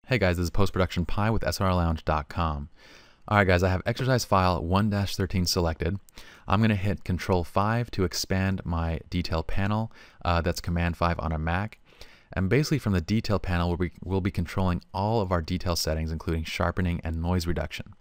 Hey guys, this is Post-Production Pi with SRLounge.com. Alright guys, I have exercise file 1-13 selected. I'm going to hit Control 5 to expand my detail panel. That's Command 5 on a Mac. And basically from the detail panel, we'll be controlling all of our detail settings, including sharpening and noise reduction.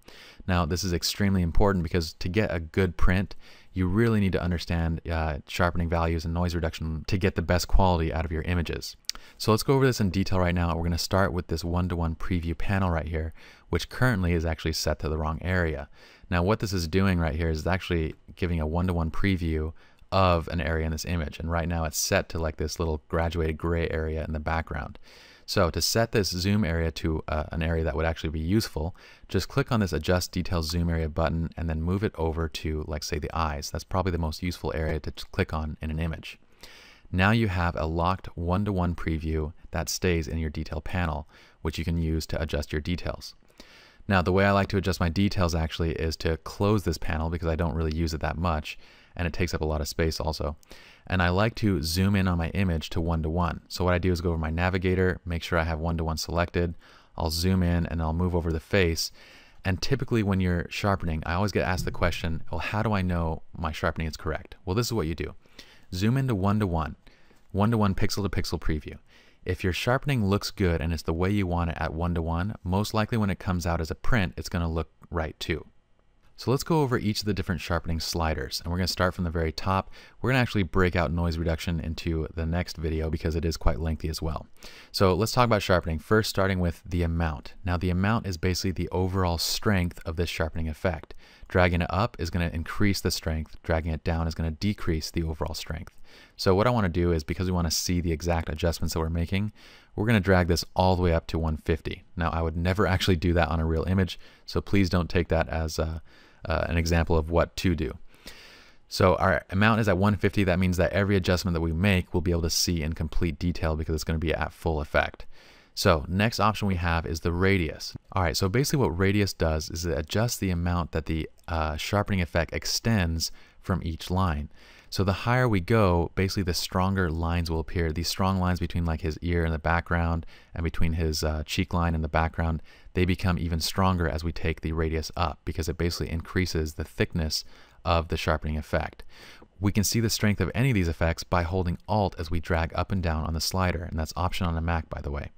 Now this is extremely important because to get a good print, you really need to understand sharpening values and noise reduction to get the best quality out of your images. So let's go over this in detail right now. We're going to start with this one-to-one preview panel right here, which currently is actually set to the wrong area. Now what this is doing right here is actually giving a one-to-one preview of an area in this image, and right now it's set to like this little graduated gray area in the background. So to set this zoom area to an area that would actually be useful, just click on this Adjust Detail Zoom Area button and then move it over to, like, say, the eyes. That's probably the most useful area to click on in an image. Now you have a locked one-to-one preview that stays in your detail panel, which you can use to adjust your details. Now the way I like to adjust my details actually is to close this panel because I don't really use it that much and it takes up a lot of space also. And I like to zoom in on my image to one-to-one. So what I do is go over my navigator, make sure I have one-to-one selected. I'll zoom in and I'll move over the face. And typically when you're sharpening, I always get asked the question, well, how do I know my sharpening is correct? Well, this is what you do. Zoom into one-to-one pixel to pixel preview. If your sharpening looks good and it's the way you want it at one-to-one, most likely when it comes out as a print, it's going to look right too. So let's go over each of the different sharpening sliders, and we're going to start from the very top. We're going to actually break out noise reduction into the next video because it is quite lengthy as well. So let's talk about sharpening, first starting with the amount. Now the amount is basically the overall strength of this sharpening effect. Dragging it up is going to increase the strength, dragging it down is going to decrease the overall strength. So what I want to do is, because we want to see the exact adjustments that we're making, we're going to drag this all the way up to 150. Now I would never actually do that on a real image, so please don't take that as an example of what to do. So our amount is at 150. That means that every adjustment that we make we'll be able to see in complete detail because it's going to be at full effect. So next option we have is the radius. Alright, so basically what radius does is it adjusts the amount that the sharpening effect extends from each line. So the higher we go, basically the stronger lines will appear. These strong lines between like his ear in the background and between his cheek line in the background, they become even stronger as we take the radius up because it basically increases the thickness of the sharpening effect. We can see the strength of any of these effects by holding Alt as we drag up and down on the slider, and that's Option on a Mac, by the way.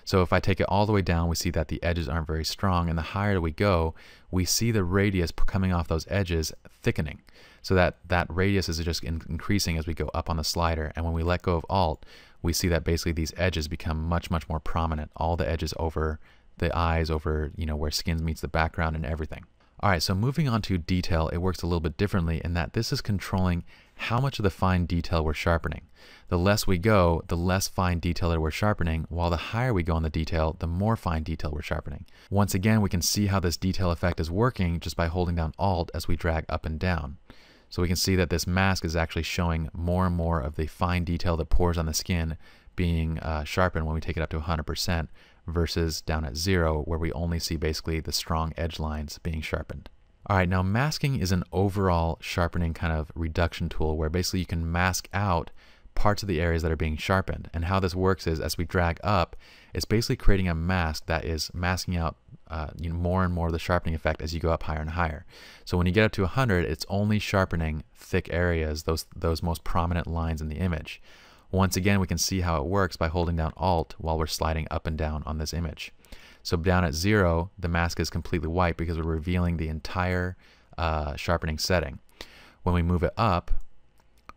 So if I take it all the way down, we see that the edges aren't very strong, and the higher we go, we see the radius coming off those edges thickening. So that radius is just increasing as we go up on the slider, and when we let go of Alt, we see that basically these edges become much more prominent. All the edges over the eyes, over where skin meets the background and everything. Alright, so moving on to detail, it works a little bit differently in that this is controlling how much of the fine detail we're sharpening. The less we go, the less fine detail that we're sharpening, while the higher we go on the detail, the more fine detail we're sharpening. Once again, we can see how this detail effect is working just by holding down Alt as we drag up and down. So we can see that this mask is actually showing more and more of the fine detail that pours on the skin being sharpened when we take it up to 100% versus down at 0 where we only see basically the strong edge lines being sharpened. Alright, now masking is an overall sharpening kind of reduction tool where basically you can mask out parts of the areas that are being sharpened. And how this works is as we drag up, it's basically creating a mask that is masking out more and more of the sharpening effect as you go up higher and higher. So when you get up to 100, it's only sharpening thick areas, those most prominent lines in the image. Once again, we can see how it works by holding down Alt while we're sliding up and down on this image. So down at 0, the mask is completely white because we're revealing the entire sharpening setting. When we move it up,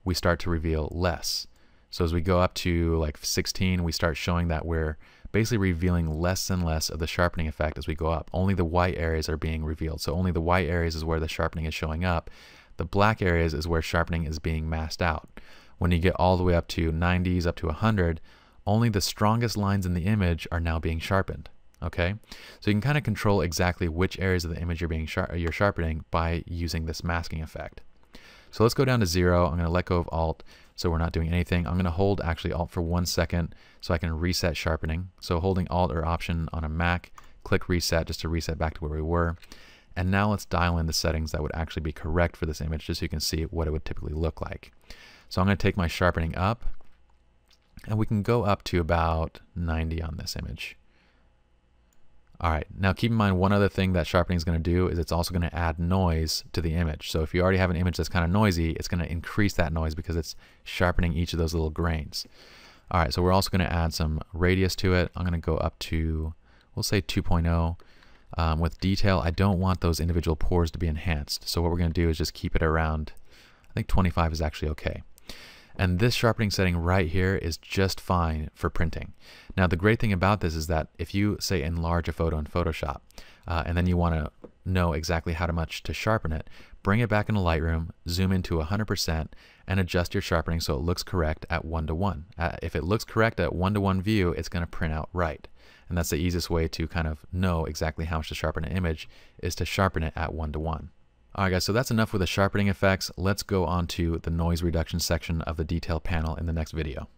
we start to reveal less. So as we go up to like 16, we start showing that we're basically revealing less and less of the sharpening effect as we go up. Only the white areas are being revealed. So only the white areas is where the sharpening is showing up. The black areas is where sharpening is being masked out. When you get all the way up to 90s, up to 100, only the strongest lines in the image are now being sharpened. Okay, so you can kind of control exactly which areas of the image you're sharpening by using this masking effect. So let's go down to 0. I'm going to let go of Alt so we're not doing anything. I'm going to hold actually Alt for 1 second so I can reset sharpening. So holding Alt or Option on a Mac, click Reset just to reset back to where we were. And now let's dial in the settings that would actually be correct for this image just so you can see what it would typically look like. So I'm going to take my sharpening up, and we can go up to about 90 on this image. All right, now keep in mind one other thing that sharpening is going to do is it's also going to add noise to the image. So if you already have an image that's kind of noisy, it's going to increase that noise because it's sharpening each of those little grains. All right, so we're also going to add some radius to it. I'm going to go up to, we'll say 2.0. With detail, I don't want those individual pores to be enhanced. So what we're going to do is just keep it around, I think 25 is actually okay. And this sharpening setting right here is just fine for printing. Now the great thing about this is that if you say enlarge a photo in Photoshop and then you want to know exactly how much to sharpen it, bring it back into Lightroom, zoom into 100% and adjust your sharpening so it looks correct at 1:1. If it looks correct at 1:1 view, it's going to print out right. And that's the easiest way to kind of know exactly how much to sharpen an image is to sharpen it at 1:1. Alright guys, so that's enough with the sharpening effects. Let's go on to the noise reduction section of the detail panel in the next video.